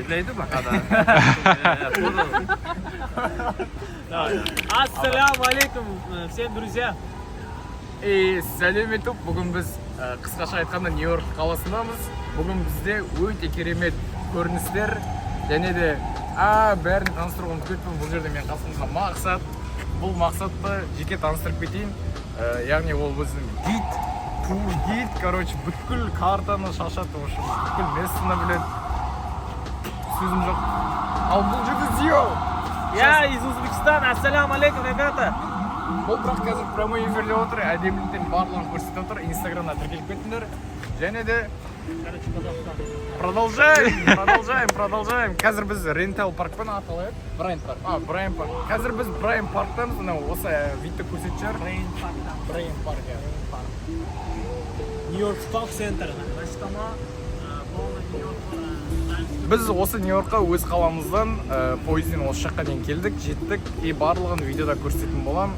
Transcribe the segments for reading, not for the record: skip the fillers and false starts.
izleydi bakalım. Ассаляму алейкум всем друзьям. Сәлем етіп, бүгін біз қысқаша айтқанда Нью-Йорк қаласындамыз. Бүгін бізде өте керемет көріністер және де бәрін таныстыруға ұмытпаймын. Бұл жерде мен қасымызда мақсат. Бұл мақсатты жеке таныстырып кетейін. Яғни ол біздің гид, тур гид, бүткіл картаны шашады, бүткіл местаны біледі. Сөзім жоқ. Ал бұл жерде Зио. Я из Узбекистана. Ассаляму алейкум, ребята. Бұл бірақ қазір прямой эфирде отыр, әдеміліктен барлығын көрсетіп отыр. Инстаграмда тіркеліп кеттіңдер. Және де продолжаем. Қазір біз Рентал паркпен аталайық. Брайан парк. Қазір біз Брайан парктамыз. Осы видті көрсетіп жар. Брайан парк. Нью-Йорк Сток Центр. Біз осы Нью-Йоркқа өз қаламыздан пойызбен осы жаққа дейін келдік, жеттік. Барлығын видеода көрсететін болам.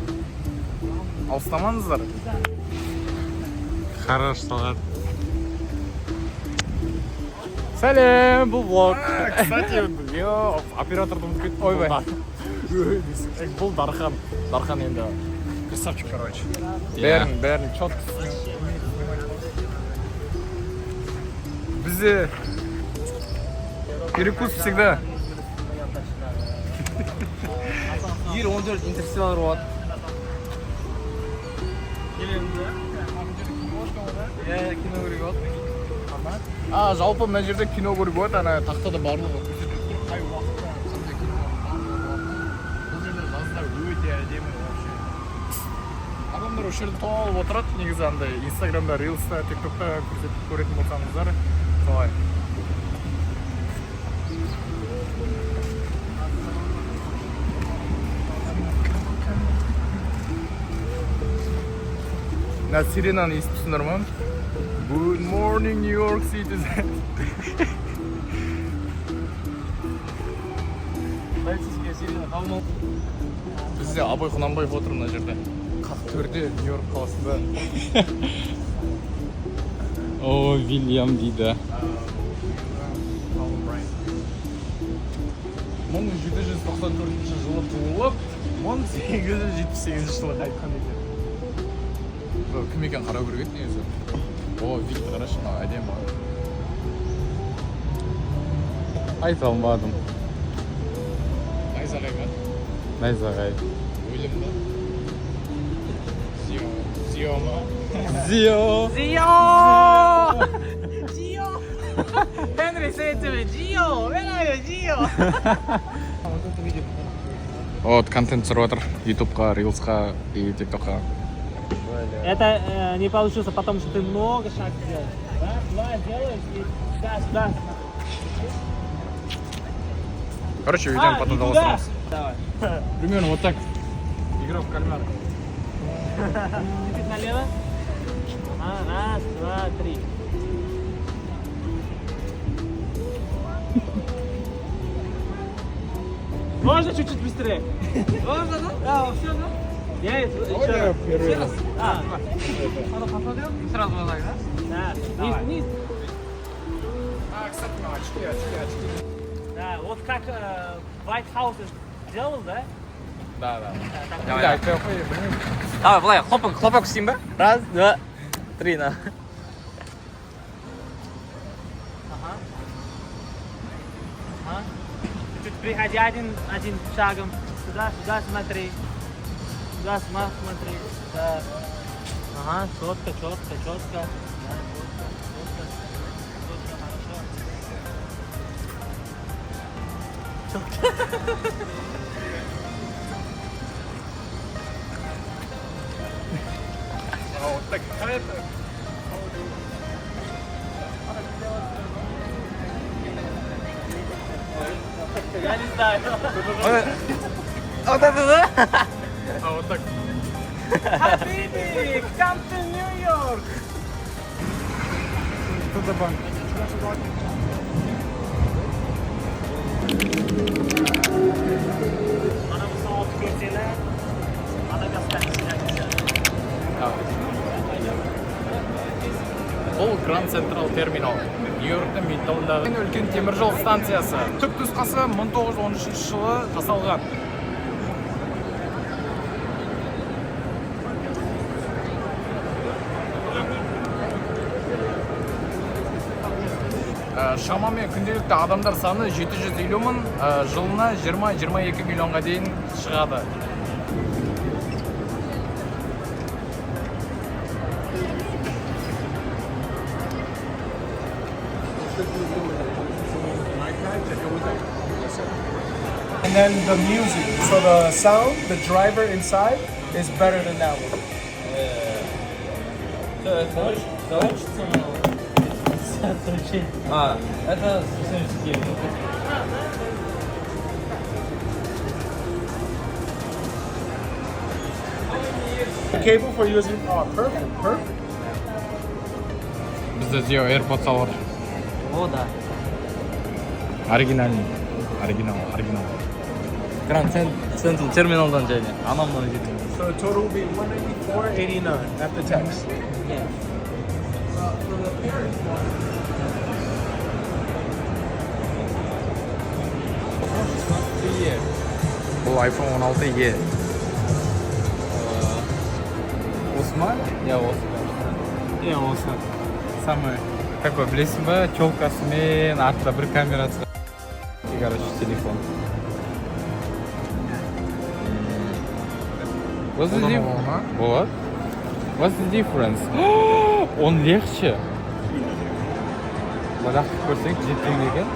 Алыстамаңыздар. Хорош салат. Сәлем, бұл влог. Кстати, операторды ұмытып кеттім. Ойбай. Бұл Дархан. Дархан енді красавчик, короче. Бәрін чет. Бізде перекус всегда. Ел 14 интерстеллар болады. Кино көруге болады. Жалпы мына жерде кино көруге болады, тақтада барлығы көрсетіп. Қай уақытта қандай кино бар. Бұл жерде жазда өте әдемі вообще. Адамдар осы жерде толып отырады, негізі андай Инстаграмда, Рилста, ТикТокта көретін болсаңыздар. Солай. Сиренаны естіпсіңдер ма? Good morning, New York City. Бізде Абай Құнанбаев отыр мына жерде. Қақ төрде Нью-Йорк қаласында. О, Вильям дейді. 1794 жылы туылып, 1878 жылы қайтқан екен. Кім екен қарау керек еді негізі. О, Виктор қарашы, әдемі. Айта алмадым. Найзағай ма? Найзағай. Өлім ба? Зио ма? Зио! Henry said to me, Gio, where are you, Gio? Вот, контент түсіріп отыр. Ютубқа, Рилсқа и ТикТокқа. Это не получится, потому что ты много шаг делаешь. Два делаешь и сюда. Короче, видео потом долго. Давай. Примерно вот так. Игра в кальмара. Чуть налево. Раз, два, три. Можно чуть-чуть быстрее? Можно, да? Да, все, да? Я еще первый раз. Посмотрел? Сразу вот так, да? Да. Вниз. Кстати, очки. Да, вот как White House делал, да? Да. Давай, былай, хлопок істейін ба? Раз, два, три, на. Ага. Чуть приходи один шагом. Сюда смотри. Сюда смотри. Да. Ага, четко. Да, четко, Вот так. Я не знаю. Вот это, да? Вот так. Habibi, come to New York. Что за банк? Ana bu saat görsələr, ana göstərmişlər. Бұл Grand Central Terminal. Нью-Йорктың Мидтаундағы ең үлкен теміржол станциясы. Түп нұсқасы 1913 жылы жасалған. Шамамен күнделікті адамдар саны 750 мың, жылына 20-22 миллионға дейін шығады. And then the music, so the sound, the driver inside is better than that one. Это The cable for using, oh, perfect. Бізде Zio AirPods алыр. О, да. Оригинал. Grand Central терминалдан және анамнан жеткен. So the total will be $194.89 after tax. Бұл iPhone 16e. Осы ма? Я осы. Иә, осы. Самый такой, білесің ба, челкасымен артында бір камерасы. И, короче, телефон. What's the difference? What? What's the difference? Он легче. Лақтып көрсең, жеткен екен.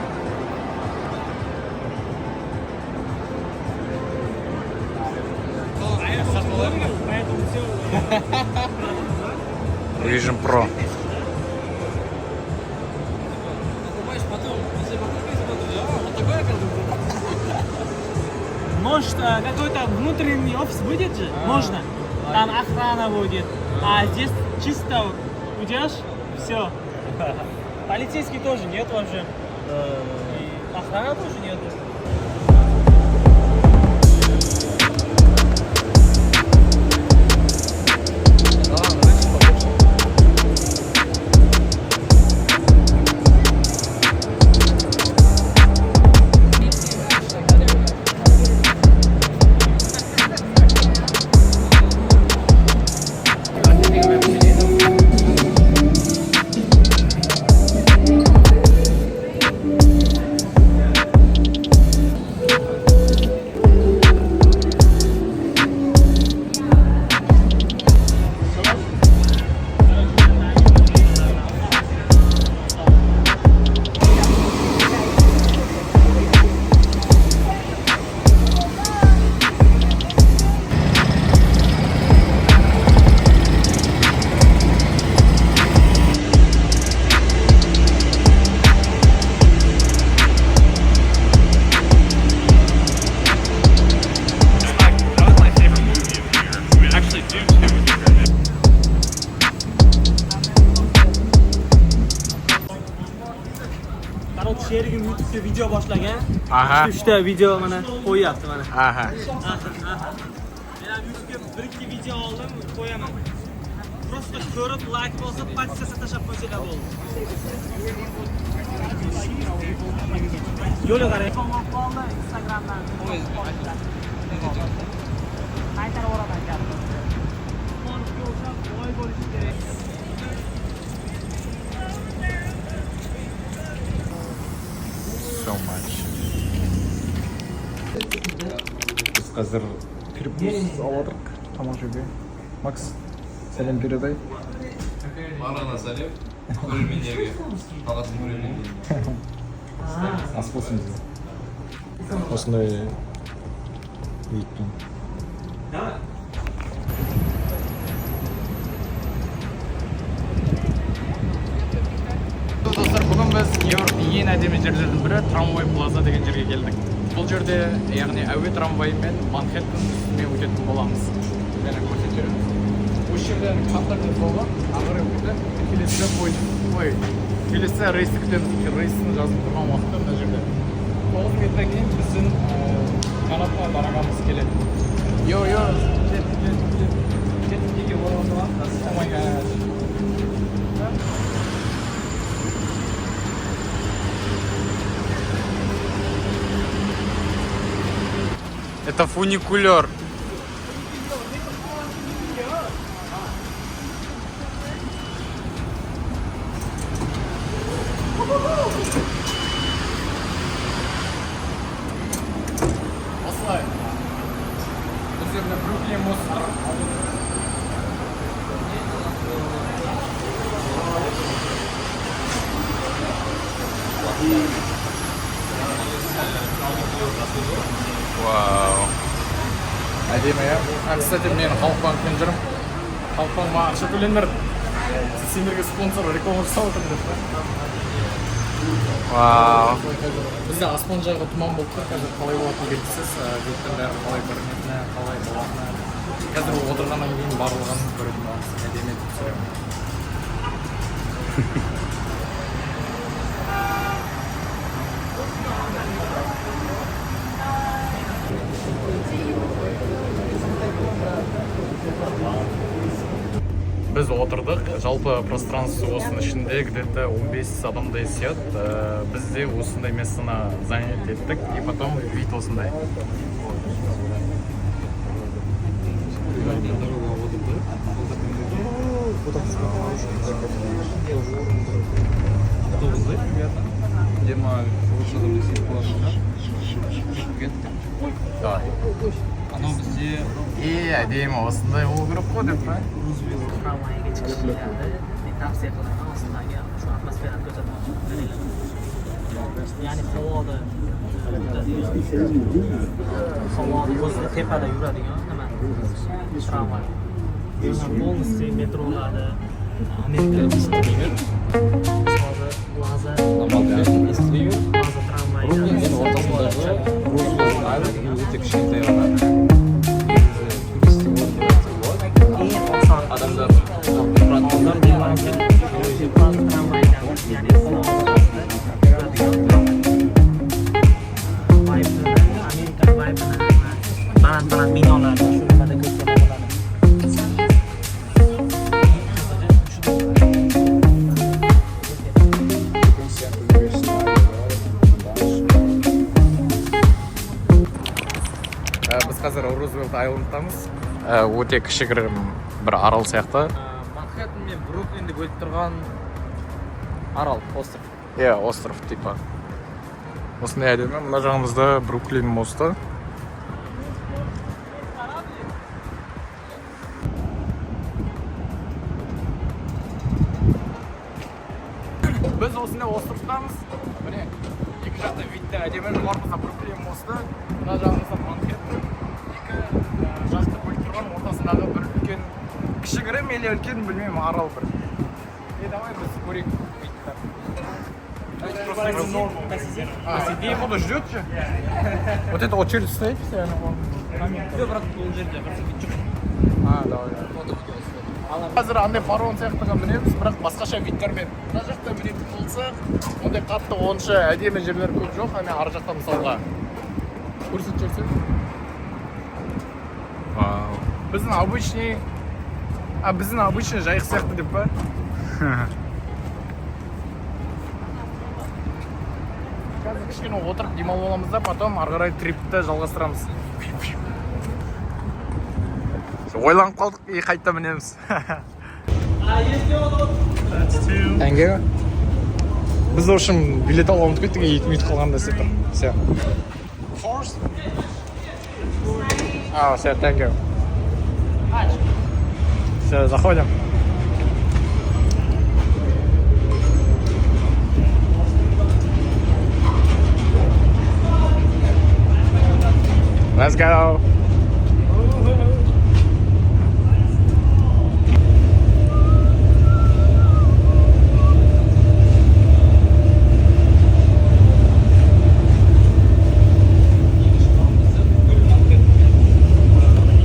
Vision Pro. Может, какой-то внутренний офис будет же? Можно. Там охрана будет. А здесь чисто уйдешь, все. Полицейский тоже нет вообще. И охрана тоже нет. Sherigim YouTube'ga video boshlagan. Aha. 3 ta video mana qo'yapti mana. Aha. Men ham YouTube'ga 1-2 video oldim, qo'yaman. Просто ko'rib, like bosib, podpiska tashlab qo'ysanglar bo'ldi. Yo'lga qarang. Instagramdan. Qaytarib o'raman gapni. Fonga o'xshab boy bo'lishi kerak. So much. Biz қазір перекус алып тамашаға. Макс, сәлем передай. Марана сәлем. Көрермендерге. Қаласын көрермендерге. Ас болсын бізде. Осындай еттім. Достар, бүгін біз Нью-Йорктың ең әдемі жерлердің бірі Трамвай Плаза деген жерге келдік. Бұл жерде, яғни әуе трамвайымен Манхэттен үстімен өтетін боламыз. Және көрсетеміз. Осы жерден қаттардың жолы ағыры өтеді. Келесі рейстің жазып тұрған уақытта мына жерде. 9 метрге кейін біздің қанатқа барағанымыз келеді. Йо, жеткеге оралған. Oh my god. Это фуникулер. Осылай. Бұл жерде Бруклин мосты тұр. Вау. Әдемі, я? Кстати, мен Халық банкпен жүрмін. Халық банк маған ақша төлеңдер. Сендерге спонсор реклама жасап отырмын деп. Вау. Бізде аспан жағы тұман болып тұр. Қазір қалай болатыны белгісіз. Беттің бәрі қалай көрінетіні, қалай болатыны. Қазір отырғаннан кейін барлығын көретін боламыз. Әдемі етіп түсіремін. Біз отырдық, жалпы пространство осының ішінде где-то 15 адамдай сияды. Біз де осындай местаны занять еттік, и потом вид осындай. Да. Анау бізде Әдемі осындай болу керек қой деп па? Tramvayga chiqishinglarni men tavsiya qilaman. Ostonga shu atmosferani ko'rsatmoqchiman. Ya'ni havoda o'zida tepada yuradigan nima tramvay. Полностью metrolarda Amerikada ishlagan. Hozir lazer өте кішкентай ғана. Адамдар baland binolar shu nimada ko'rsatib bo'ladi. Біз қазір Рузвельт Айлендтамыз. Өте кішігірім бір арал сияқты. Манхэттен мен Бруклинді бөліп тұрған арал, остров. Остров типа. Осындай әдемі. Мына жағымызда Бруклин мосты. Біз осындай островтамыз. Міне, екі жақта видті әдемі. Жоғарымызда Бруклин мосты. Мына жағымызда Манхэттен. Екі жақты бөліп тұрған ортасындағы бір үлкен, кішігірім или үлкен білмеймін, арал бір. Давай біз көрейік видті. Посидим, он ждет же. Вот это очередь стоит постоянно. Давай. Қазір андай паром сияқтыға мінеміз, бірақ басқаша видтермен. Мына жақта мінетін болсақ, ондай қатты онша әдемі жерлер көп жоқ. Ана ар жақта мысалға көрсетіп жүрсек. Біздің обычный жайық сияқты деп па? Қазір кішкене отырып демалып аламыз да, потом ары қарай трипті жалғастырамыз. Ойланып қалдық, и қайта мінеміз. Тәңге. Біз общем билет алып ұмытып кеттік, 2 минут қалғанда істеп тұр. Все. Все, тәңге. Все, заходим. Let's go.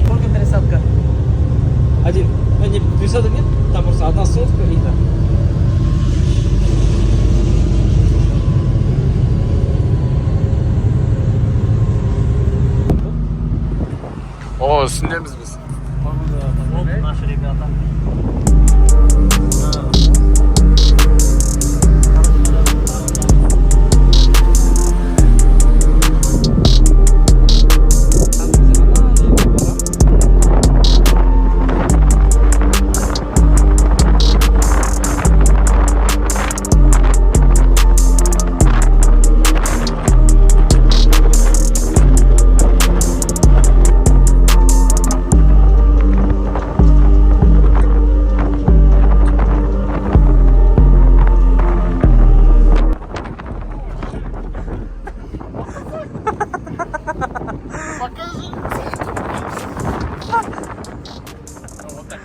Сколько пересадка? Один. Пересадок нет? Там просто одна сотка и так. О, үстіндеміз біз. Вот наши ребята. Покажи. Вот так.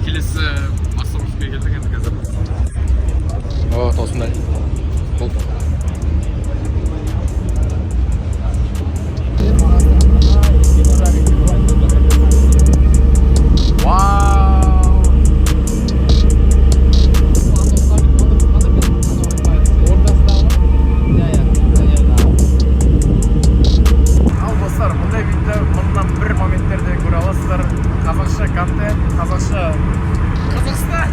Келесі автобусқа келдік енді қазір. Вот осындай. Ал достар, мұндай видео мындан бір моменттерде көре аласыздар. Қазақша контент, қазақша Қазақстан.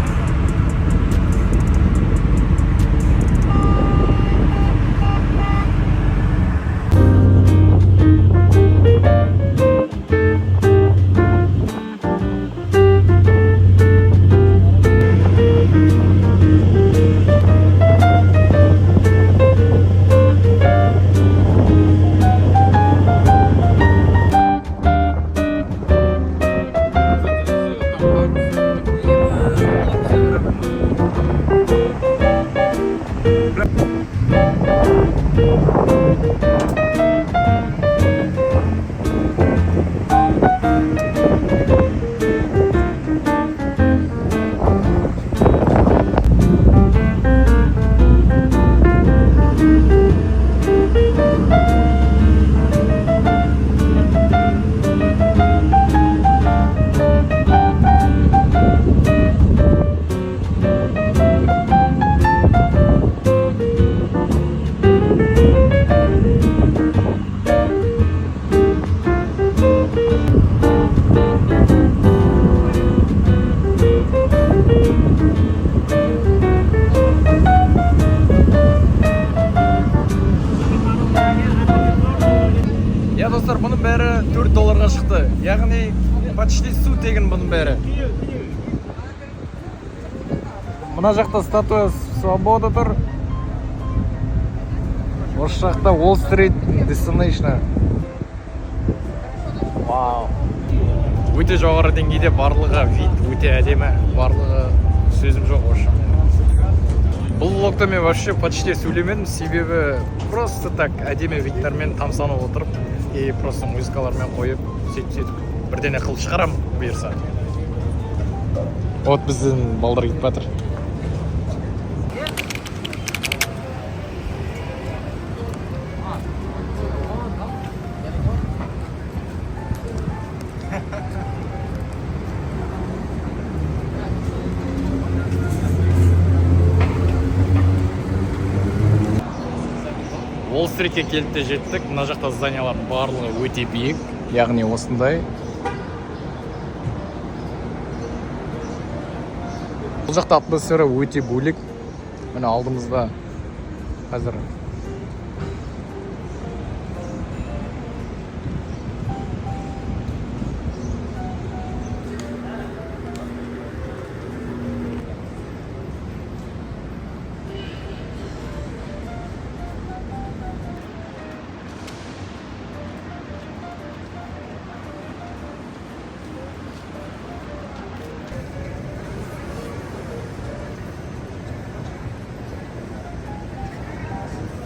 Я достар, бұның бәрі $4 шықты. Яғни почти су тегін бұның бәрі. Мына жақта статуя свобода тұр. Осы жақта Wall Street Destination. Вау. Өте жоғары деңгейде, барлығы вид өте әдемі. Барлығы сөзім жоқ осы. Бұл влогта мен вообще почти сөйлемедім, себебі просто так әдемі видтермен тамсанып отырып и просто музыкалармен қойып сөйтіп бірдене қылып шығарам бұйырса. Вот біздің балдар кетіп жатыр. Уолл-стритке келіп те жеттік. Мына жақта зданиялар барлығы өте биік, яғни осындай. Бұл жақта атмосфера өте бөлек. Міне алдымызда қазір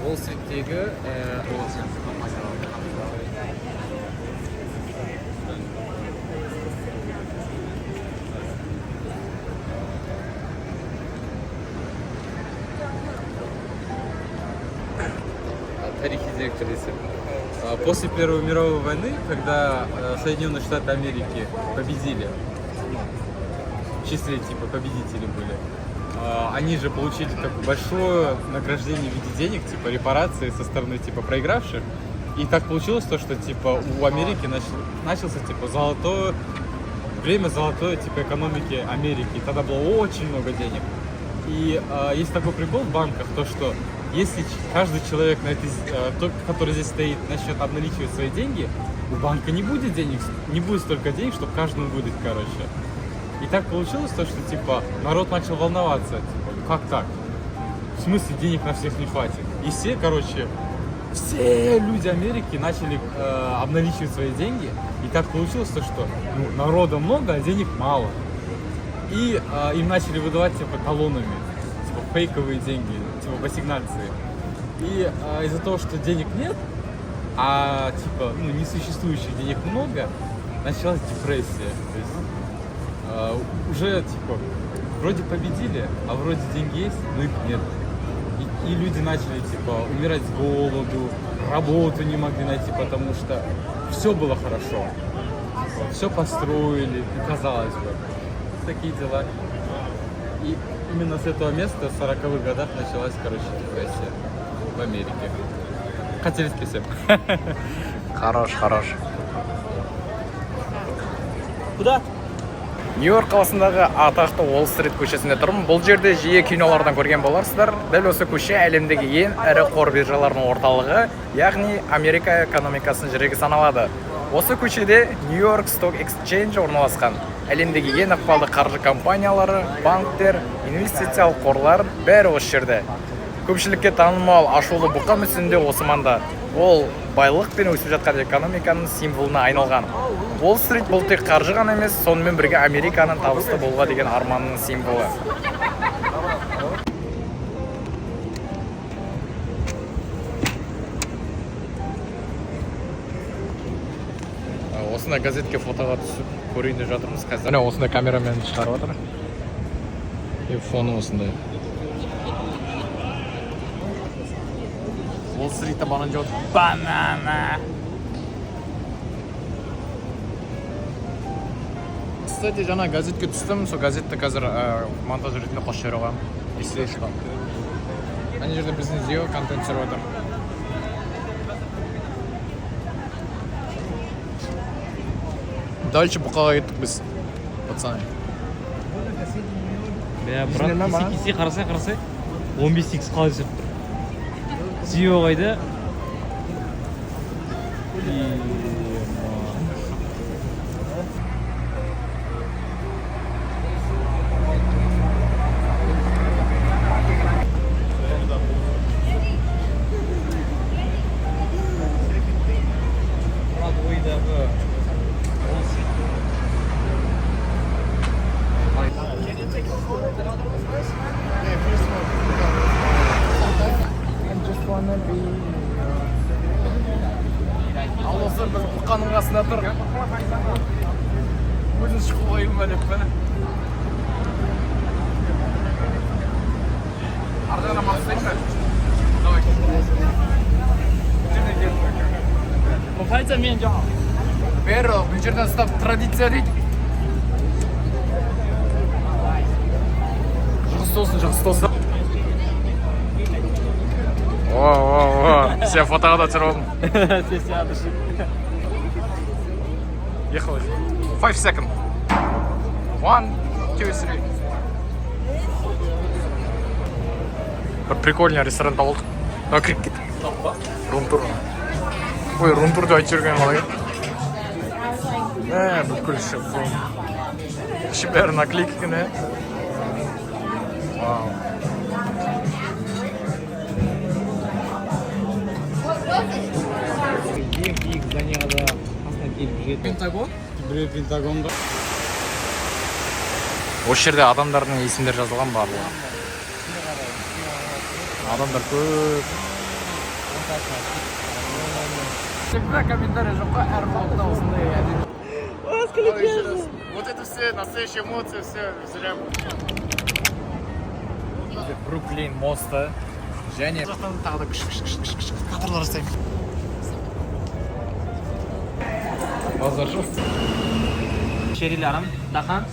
Уолл-стриттегі тарихи директор десем. После Первой мировой войны, когда Соединенные Штаты Америки победили, чистые типа победители были, они же получили такое большое награждение в виде денег, типа репарации со стороны типа проигравших. И так получилось то, что типа у Америки начался типа время золотой типа экономики Америки. И тогда было очень много денег. И есть такой прикол в банках, то что если каждый человек, который здесь стоит, начнет обналичивать свои деньги, у банка не будет денег, не будет столько денег, чтобы каждому выдать, короче. И так получилось то, что типа народ начал волноваться, типа, как так? В смысле денег на всех не хватит? И все, короче, все люди Америки начали обналичивать свои деньги. И так получилось, то, что народа много, а денег мало. И им начали выдавать типа талонами, типа фейковые деньги, типа по сигнации. И из-за того, что денег нет, а типа несуществующих денег много, началась депрессия. То есть уже типа вроде победили, а вроде деньги есть, но их нет. И люди начали типа умирать с голоду, работу не могли найти, потому что все было хорошо. Все построили, и казалось бы. Такие дела. И именно с этого места в 40-х годах началась, депрессия в Америке. Қателеспесем. Хорош. Куда? Нью-Йорк қаласындағы атақты Уолл-стрит көшесінде тұрмын. Бұл жерде жиі кинолардан көрген боларсыздар. Дәл осы көше әлемдегі ең ірі қор биржаларының орталығы, яғни Америка экономикасының жүрегі саналады. Осы көшеде Нью-Йорк Stock Exchange орналасқан. Әлемдегі ең ықпалды қаржы компаниялары, банктер, инвестициялық қорлар бәрі осы жерде. Көпшілікке танымал ашулы бұқа мүсінінде осы маңда. Ол байлық пен өсіп жатқан экономиканың символына айналған. Уолл-стрит бұл тек қаржы ғана емес, сонымен бірге Американың табысты болуға деген арманының символы. Осында газетке фотоға түсіп көрейін деп жатырмыз қазір. Міне осында камерамен шығарып жатыр. И фоны осында. Уолл-стритте банана. Кстати, жаңа газетке түстім, сол газетті қазір монтаж ретінде қосып жіберіп алғам. Есте шығам. Ана жерде біздің Зио контент түсіріп отыр. Дальше бұқаға кеттік біз, пацаны. Брат, кесе қарасай 15x қалай түсіп тұр. Зио қайда? Ал осы біз бұқаның қасында тұр. Өзін шығу қойым ба деп пәні. Ардағына мақсайын ба? Давай. Мұқайца мен жаңа. Бәрі бұл жерден ұстап традиция дейді. Жұғыс толсын. О, все фотоға да түсіріп алдым. Сен сядышып. Ехал. 5 секунд. 1, 2, 3. Бір прикольный ресторан табылдық. Давай кіріп кет. Рум-тур. Ой, рум-тур деп айтып жүрген қалай. Бүткіл іші бәрі наклейки, не? Вау. Ең биік зданияда астан келіп жүреді. Пентагон? Пентагонда. Осы жерде адамдардың есімдері жазылған барлығы. Адамдар көп. Комментарий жоқ қой, әр блогта осындай әдет. Вот это все настоящие эмоции, все зря. Бруклин мосты. Және жақтан тағы да кішік кадрлар жасаймын. Базар жоқ. Шериларым, Дахан.